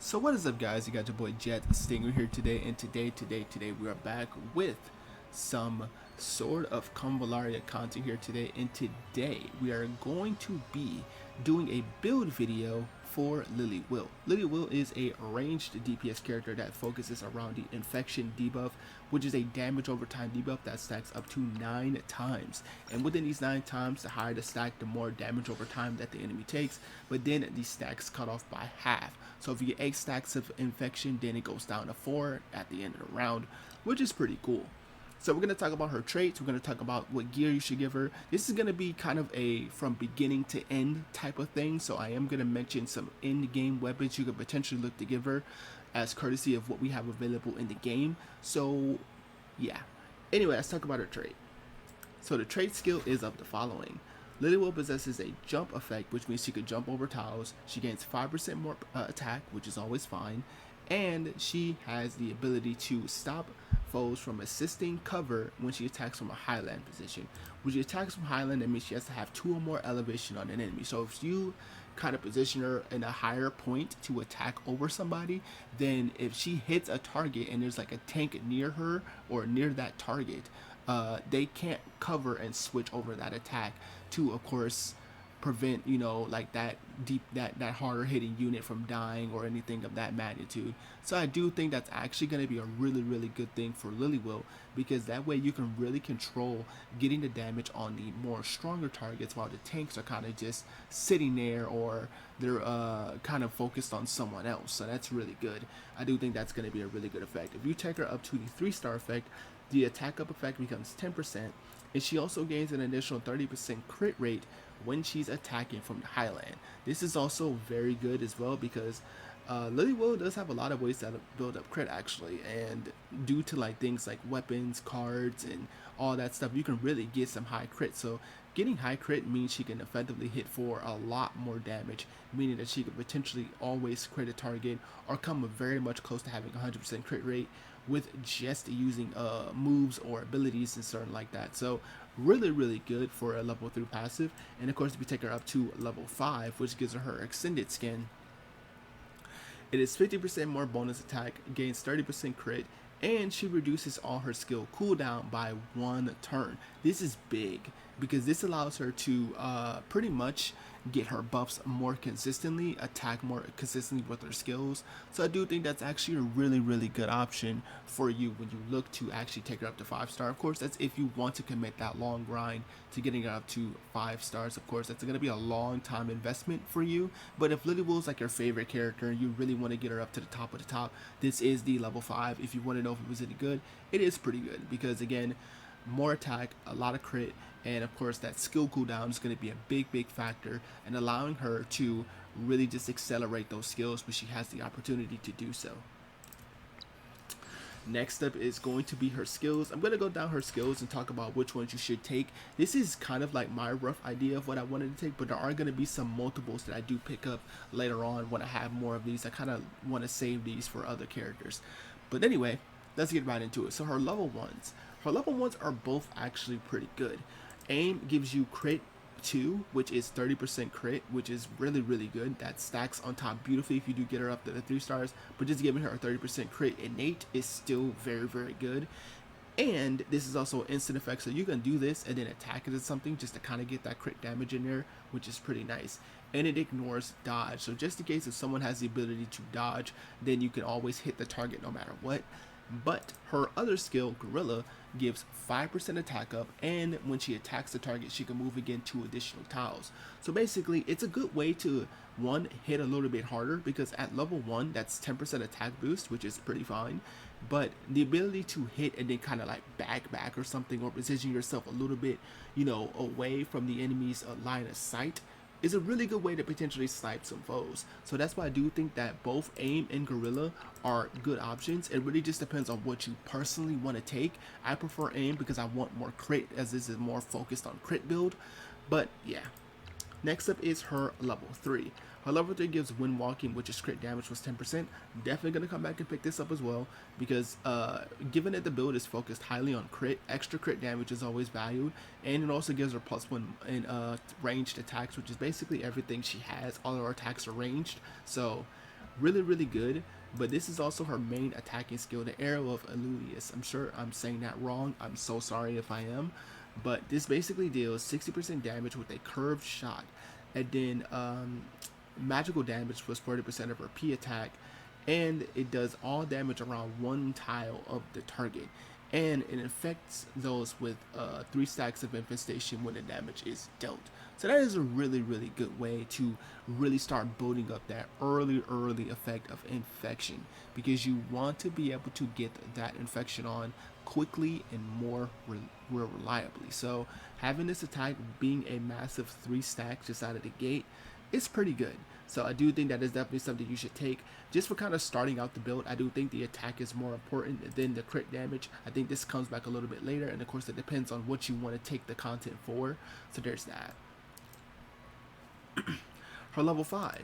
So what is up, guys? You got your boy Jet Stingren here today, and today we are back with some sort of Convallaria content here today. And today we are going to be doing a build video for Lilywill. Lilywill is a ranged DPS character that focuses around the infection debuff, which is a damage over time debuff that stacks up to 9 times. And within these 9 times, the higher the stack, the more damage over time that the enemy takes. But then these stacks cut off by half. So if you get 8 stacks of infection, then it goes down to 4 at the end of the round, which is pretty cool. So we're going to talk about her traits. We're going to talk about what gear you should give her. This is going to be kind of a from beginning to end type of thing. So I am going to mention some in-game weapons you could potentially look to give her as courtesy of what we have available in the game. So yeah. Anyway, let's talk about her trait. So the trait skill is of the following. Lilywill possesses a jump effect, which means she can jump over tiles. She gains 5% more attack, which is always fine. And she has the ability to stop foes from assisting cover when she attacks from a highland position. When she attacks from highland, that means she has to have 2 or more elevation on an enemy. So if you kind of position her in a higher point to attack over somebody, then if she hits a target and there's like a tank near her or near that target, they can't cover and switch over that attack to, of course, prevent, you know, like that harder hitting unit from dying or anything of that magnitude. So I do think that's actually going to be a really good thing for Lilywill, because that way you can really control getting the damage on the more stronger targets, while the tanks are kind of just sitting there, or they're kind of focused on someone else. So that's really good. I do think that's going to be a really good effect. If you take her up to the 3-star effect, the attack up effect becomes 10%, and she also gains an additional 30% crit rate when she's attacking from the highland. This is also very good as well, because Lilywill does have a lot of ways to build up crit actually, and due to like things like weapons, cards, and all that stuff, you can really get some high crit. So getting high crit means she can effectively hit for a lot more damage, meaning that she could potentially always crit a target or come very much close to having 100% crit rate with just using moves or abilities and certain like that. So really good for a level 3 passive. And of course, if you take her up to level 5, which gives her extended skin, it is 50% more bonus attack, gains 30% crit, and she reduces all her skill cooldown by 1 turn. This is big because this allows her to pretty much get her buffs more consistently, attack more consistently with her skills. So I do think that's actually a really good option for you when you look to actually take her up to 5-star. Of course, that's if you want to commit that long grind to getting her up to 5 stars. Of course, that's going to be a long time investment for you. But if Lilywill is like your favorite character and you really want to get her up to the top of the top, this is the level 5. If you want to know if it was any good, it is pretty good, because again, more attack, a lot of crit, and of course that skill cooldown is going to be a big factor in allowing her to really just accelerate those skills when she has the opportunity to do so. Next up is going to be her skills. I'm going to go down her skills and talk about which ones you should take. This is kind of like my rough idea of what I wanted to take, but there are going to be some multiples that I do pick up later on when I have more of these. I kind of want to save these for other characters. But anyway, let's get right into it. So her level 1s. Her level 1s are both actually pretty good. Aim gives you crit 2, which is 30% crit, which is really good. That stacks on top beautifully if you do get her up to the 3 stars, but just giving her a 30% crit innate is still very good. And this is also instant effect, so you can do this and then attack it at something just to kind of get that crit damage in there, which is pretty nice. And it ignores dodge, so just in case if someone has the ability to dodge, then you can always hit the target no matter what. But her other skill, Gorilla, gives 5% attack up, and when she attacks the target, she can move again 2 additional tiles. So basically, it's a good way to, one, hit a little bit harder, because at level 1, that's 10% attack boost, which is pretty fine. But the ability to hit and then kind of like back or something, or position yourself a little bit, you know, away from the enemy's line of sight, is a really good way to potentially snipe some foes. So that's why I do think that both Aim and Gorilla are good options. It really just depends on what you personally want to take. I prefer Aim because I want more crit, as this is more focused on crit build. But yeah. Next up is her level 3. Her level 3 gives wind walking, which is crit damage was 10%. Definitely going to come back and pick this up as well, because given that the build is focused highly on crit, extra crit damage is always valued, and it also gives her +1 in ranged attacks, which is basically everything she has. All of her attacks are ranged, so really good. But this is also her main attacking skill, the Arrow of Elulius. I'm sure I'm saying that wrong. I'm so sorry if I am. But this basically deals 60% damage with a curved shot. And then magical damage was 40% of her P attack. And it does all damage around one tile of the target. And it infects those with 3 stacks of infestation when the damage is dealt. So that is a really good way to really start building up that early effect of infection, because you want to be able to get that infection on quickly and more reliably. So having this attack being a massive 3 stacks just out of the gate, it's pretty good. So I do think that is definitely something you should take just for kind of starting out the build. I do think the attack is more important than the crit damage. I think this comes back a little bit later, and of course it depends on what you want to take the content for. So there's that. Her level 5.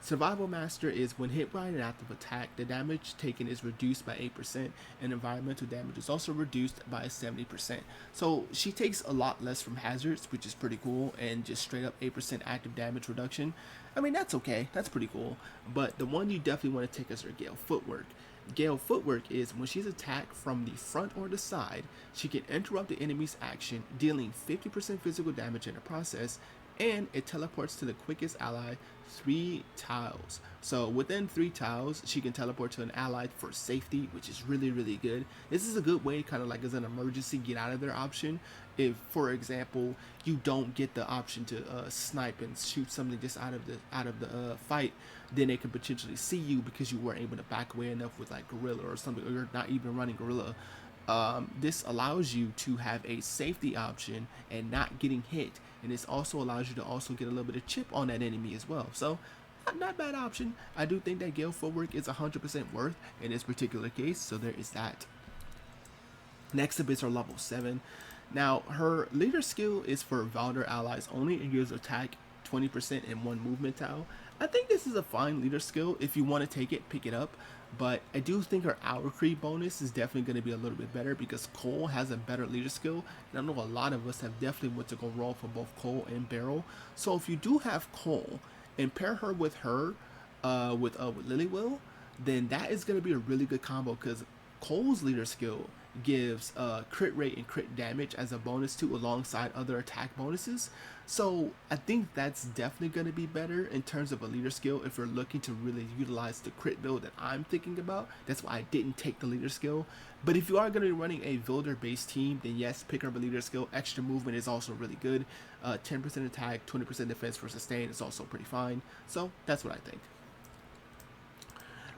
Survival Master is when hit by an active attack, the damage taken is reduced by 8%, and environmental damage is also reduced by 70%. So she takes a lot less from hazards, which is pretty cool, and just straight up 8% active damage reduction. I mean, that's okay, that's pretty cool. But the one you definitely want to take is her Gale Footwork. Gale Footwork is when she's attacked from the front or the side, she can interrupt the enemy's action, dealing 50% physical damage in the process, and it teleports to the quickest ally 3 tiles. So within 3 tiles, she can teleport to an ally for safety, which is really good. This is a good way, kind of like as an emergency get out of there option. If, for example, you don't get the option to snipe and shoot something just out of the fight, then they can potentially see you because you weren't able to back away enough with like Gorilla or something, or you're not even running Gorilla. This allows you to have a safety option and not getting hit, and this also allows you to also get a little bit of chip on that enemy as well. So not bad option. I do think that Gale Footwork is 100% worth in this particular case, so there is that. Next up is her level 7. Now her leader skill is for Valder allies only and gives attack 20% in 1 movement tile. I think this is a fine leader skill. If you want to take it, pick it up. But I do think her hour creep bonus is definitely going to be a little bit better because Cole has a better leader skill. And I know a lot of us have definitely went to go roll for both Cole and Beryl. So if you do have Cole and pair her with Lilywill, then that is going to be a really good combo because Cole's leader skill gives crit rate and crit damage as a bonus too, alongside other attack bonuses. So I think that's definitely going to be better in terms of a leader skill if you're looking to really utilize the crit build that I'm thinking about. That's why I didn't take the leader skill. But if you are going to be running a Vilder based team, then yes, pick up a leader skill. Extra movement is also really good. 10% attack, 20% defense for sustain is also pretty fine. So that's what I think.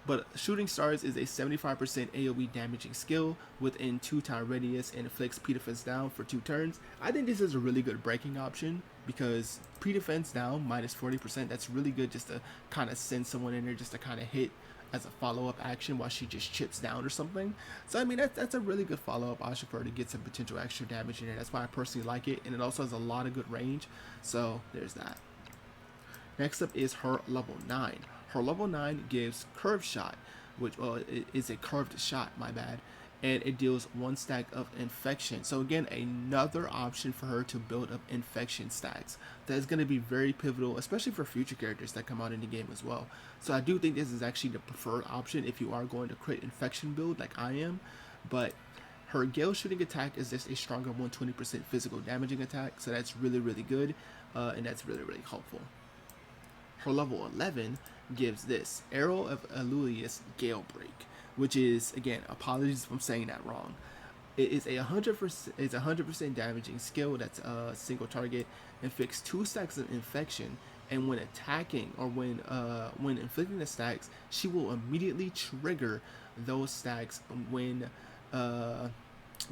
But Shooting Stars is a 75% AoE damaging skill within 2 tile radius and inflicts P-Defense down for 2 turns. I think this is a really good breaking option because P-Defense down minus 40%, that's really good just to kind of send someone in there just to kind of hit as a follow-up action while she just chips down or something. So I mean, that's a really good follow-up option for her to get some potential extra damage in there. That's why I personally like it, and it also has a lot of good range. So there's that. Next up is her level 9. Her level 9 gives Curved Shot, which it is a curved shot, my bad, and it deals 1 stack of infection. So again, another option for her to build up infection stacks. That is going to be very pivotal, especially for future characters that come out in the game as well. So I do think this is actually the preferred option if you are going to create infection build like I am. But her Gale Shooting attack is just a stronger 120% physical damaging attack, so that's really good, and that's really helpful. Her level 11 gives this Arrow of Elulius Gale Break, which is, again, apologies if I'm saying that wrong. It is a 100% damaging skill that's a single target, inflicts 2 stacks of infection, and when attacking or when inflicting the stacks, she will immediately trigger those stacks when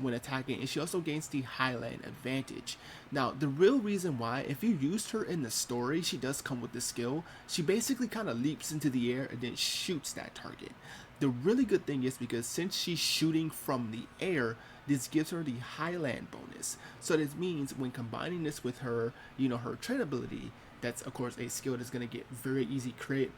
attacking, and she also gains the Highland advantage. Now, the real reason why, if you used her in the story, she does come with this skill. She basically kind of leaps into the air and then shoots that target. The really good thing is because since she's shooting from the air, this gives her the Highland bonus. So this means when combining this with her, her tread ability, that's of course a skill that's going to get very easy crit,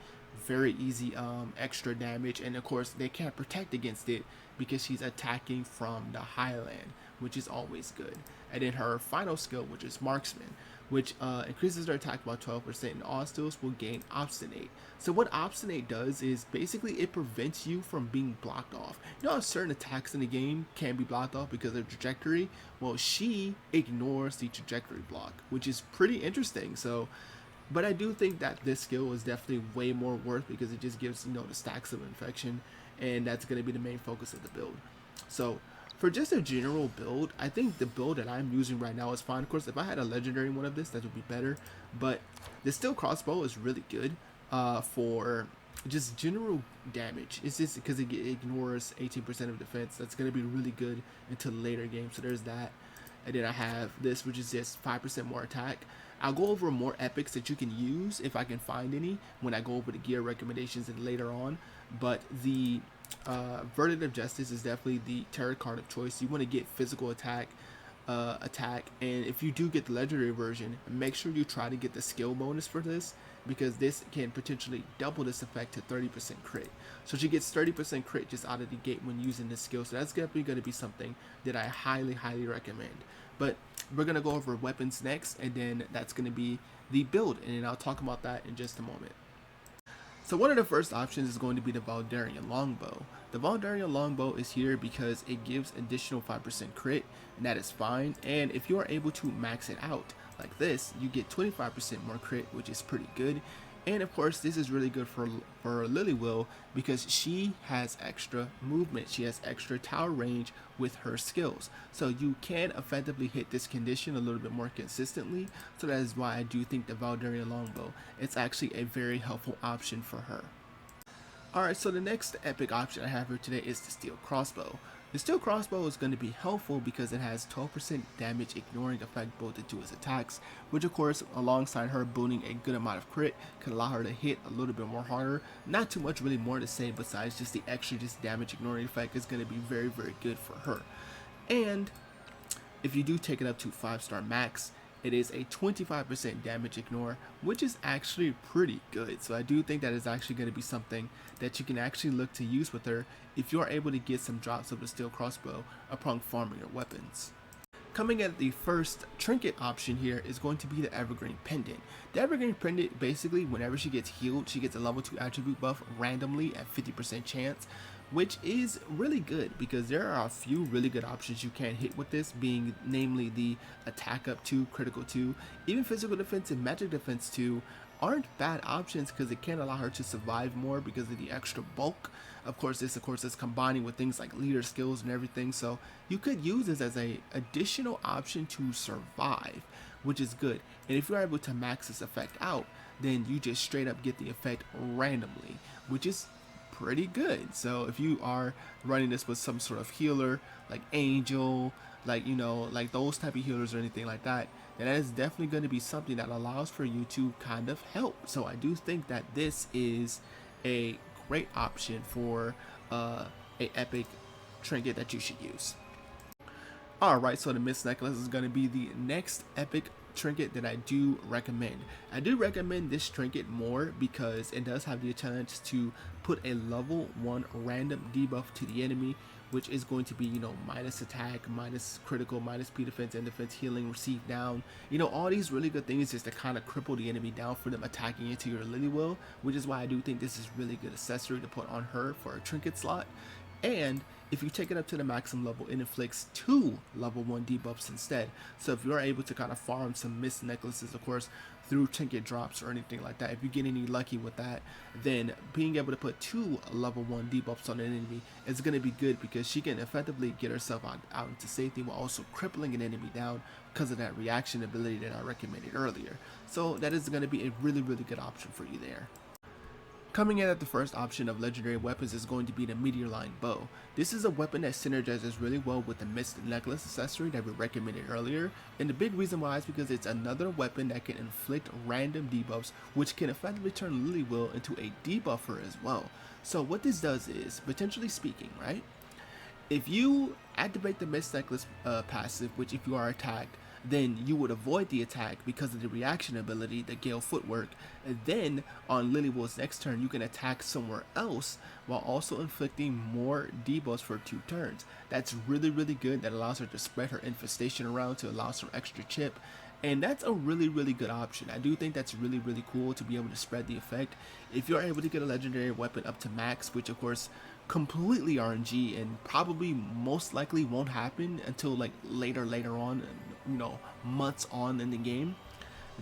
very easy extra damage, and of course they can't protect against it because she's attacking from the Highland, which is always good. And then her final skill, which is Marksman. which increases their attack by 12%, and all skills will gain Obstinate. So what Obstinate does is basically it prevents you from being blocked off. You know how certain attacks in the game can be blocked off because of trajectory? Well, she ignores the trajectory block, which is pretty interesting. So, but I do think that this skill is definitely way more worth because it just gives, you know, the stacks of infection, and that's going to be the main focus of the build. So for just a general build, I think the build that I'm using right now is fine. Of course, if I had a legendary one of this, that would be better. But the steel crossbow is really good for just general damage. It's just because it ignores 18% of defense. That's going to be really good until later game. So there's that. And then I have this, which is just 5% more attack. I'll go over more epics that you can use if I can find any when I go over the gear recommendations and later on. But the Verdict of Justice is definitely the tarot card of choice. You want to get physical attack, and if you do get the legendary version, make sure you try to get the skill bonus for this, because this can potentially double this effect to 30% crit. So she gets 30% crit just out of the gate when using this skill. So that's definitely going to be something that I highly recommend. But we're going to go over weapons next, and then that's going to be the build, and then I'll talk about that in just a moment. So one of the first options is going to be the Valderian Longbow. The Valderian Longbow is here because it gives additional 5% crit, and that is fine. And if you are able to max it out like this, you get 25% more crit, which is pretty good. And of course, this is really good for Lilywill because she has extra movement. She has extra tower range with her skills. So you can effectively hit this condition a little bit more consistently. So that is why I do think the Valderian Longbow, it's actually a very helpful option for her. Alright, so the next epic option I have here today is the Steel Crossbow. The Steel Crossbow is going to be helpful because it has 12% damage ignoring effect built into its attacks, which of course, alongside her boosting a good amount of crit, can allow her to hit a little bit more harder. Not too much really more to say besides just the extra damage ignoring effect is going to be very good for her. And if you do take it up to 5-star max, it is a 25% damage ignore, which is actually pretty good. So I do think that is actually going to be something that you can actually look to use with her if you are able to get some drops of the Steel Crossbow upon farming your weapons. Coming at the first trinket option here is going to be the Evergreen Pendant. The Evergreen Pendant, basically, whenever she gets healed, she gets a level 2 attribute buff randomly at 50% chance, which is really good because there are a few really good options you can hit with this, being namely the attack up 2, critical 2, even physical defense and magic defense 2 aren't bad options because it can allow her to survive more because of the extra bulk. Of course, this is combining with things like leader skills and everything, so you could use this as a additional option to survive, which is good. And if you're able to max this effect out, then you just straight up get the effect randomly, which is pretty good. So if you are running this with some sort of healer like Angel, like, you know, like those type of healers or anything like that, then that is definitely going to be something that allows for you to kind of help. So I do think that this is a great option for a epic trinket that you should use. Alright, so the Mist Necklace is going to be the next epic trinket that I do recommend. I do recommend this trinket more because it does have the challenge to put a level 1 random debuff to the enemy, which is going to be, you know, minus attack, minus critical, minus speed defense, and defense healing, receive down. You know, all these really good things just to kind of cripple the enemy down for them attacking into your Lilywill, which is why I do think this is really good accessory to put on her for a trinket slot. And if you take it up to the maximum level, it inflicts 2 level 1 debuffs instead. So if you're able to kind of farm some Mist Necklaces, of course, through trinket drops or anything like that, if you get any lucky with that, then being able to put 2 level 1 debuffs on an enemy is going to be good because she can effectively get herself out into safety while also crippling an enemy down because of that reaction ability that I recommended earlier. So that is going to be a really good option for you there. Coming in at the first option of legendary weapons is going to be the Meteor line bow. This is a weapon that synergizes really well with the Mist Necklace accessory that we recommended earlier, and the big reason why is because it's another weapon that can inflict random debuffs, which can effectively turn Lilywill into a debuffer as well. So what this does is, potentially speaking, right, if you activate the Mist Necklace passive, which if you are attacked, then you would avoid the attack because of the reaction ability, the Gale Footwork, and then on Lilywill's next turn you can attack somewhere else while also inflicting more debuffs for 2 turns. That's really good. That allows her to spread her infestation around to allow some extra chip, And that's a really good option. I do think that's really cool to be able to spread the effect. If you're able to get a legendary weapon up to max, which of course completely RNG and probably most likely won't happen until like later on, months on in the game,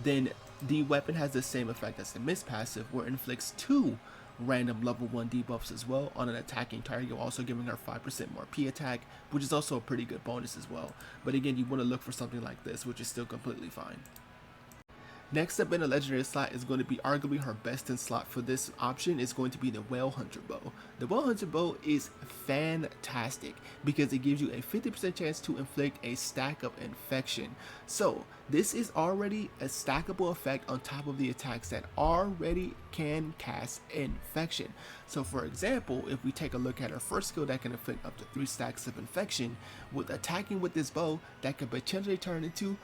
then the weapon has the same effect as the Mist passive, where it inflicts 2 random level 1 debuffs as well on an attacking target, also giving her 5% more P attack, which is also a pretty good bonus as well. But again, you want to look for something like this, which is still completely fine. Next up in a legendary slot is going to be arguably her best in slot for this option is going to be the Whale Hunter Bow. The Whale Hunter Bow is fantastic because it gives you a 50% chance to inflict a stack of infection. So this is already a stackable effect on top of the attacks that already can cast infection. So for example, if we take a look at her first skill that can inflict up to 3 stacks of infection, with attacking with this bow that could potentially turn into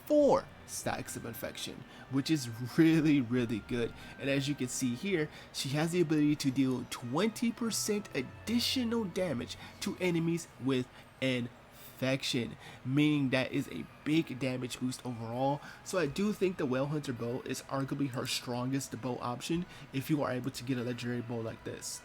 4 stacks of infection, which is really good. And as you can see here, she has the ability to deal 20% additional damage to enemies with infection, meaning that is a big damage boost overall. So I do think the Whale Hunter Bow is arguably her strongest bow option if you are able to get a legendary bow like this.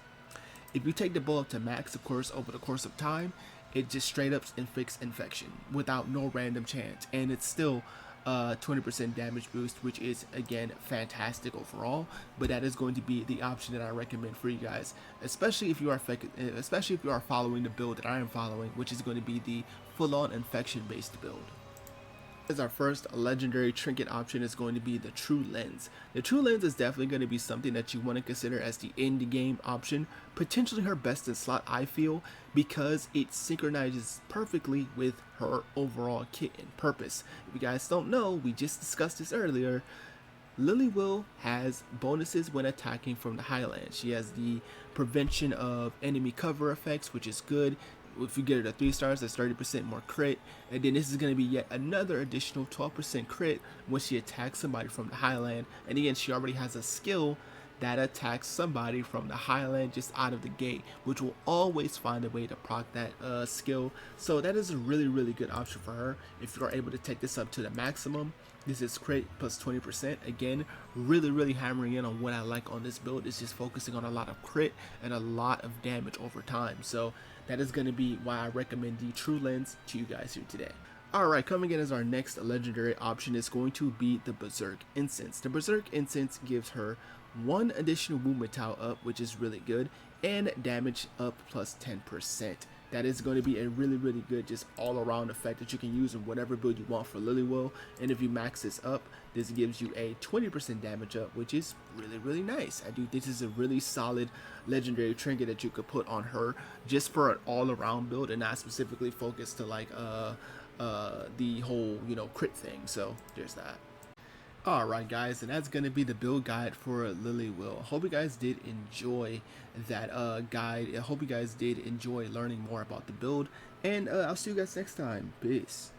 If you take the bow up to max, of course, over the course of time, it just straight up inflicts infection without no random chance, and it's still 20% damage boost, which is again fantastic overall. But that is going to be the option that I recommend for you guys, especially if you are following the build that I am following, which is going to be the full-on infection based build. As our first legendary trinket option is going to be the True Lens. The True Lens is definitely going to be something that you want to consider as the end game option, potentially her best in slot I feel, because it synchronizes perfectly with her overall kit and purpose. If you guys don't know, we just discussed this earlier, Lilywill has bonuses when attacking from the Highlands. She has the prevention of enemy cover effects, which is good. If you get her to 3 stars, that's 30% more crit. And then this is going to be yet another additional 12% crit when she attacks somebody from the Highland. And again, she already has a skill that attacks somebody from the Highland just out of the gate, which will always find a way to proc that skill. So that is a really good option for her if you are able to take this up to the maximum. This is crit plus 20%. Again, really hammering in on what I like on this build is just focusing on a lot of crit and a lot of damage over time. So that is going to be why I recommend the True Lens to you guys here today. Alright, coming in as our next legendary option is going to be the Berserk Incense. The Berserk Incense gives her 1 additional movement tile up, which is really good, and damage up plus 10%. That is going to be a really good just all around effect that you can use in whatever build you want for Lilywill. And if you max this up, this gives you a 20% damage up, which is really nice. I do think this is a really solid legendary trinket that you could put on her just for an all around build and not specifically focused to like the whole crit thing. So there's that. Alright guys, and that's going to be the build guide for Lilywill. Hope you guys did enjoy that guide. I hope you guys did enjoy learning more about the build, and I'll see you guys next time. Peace.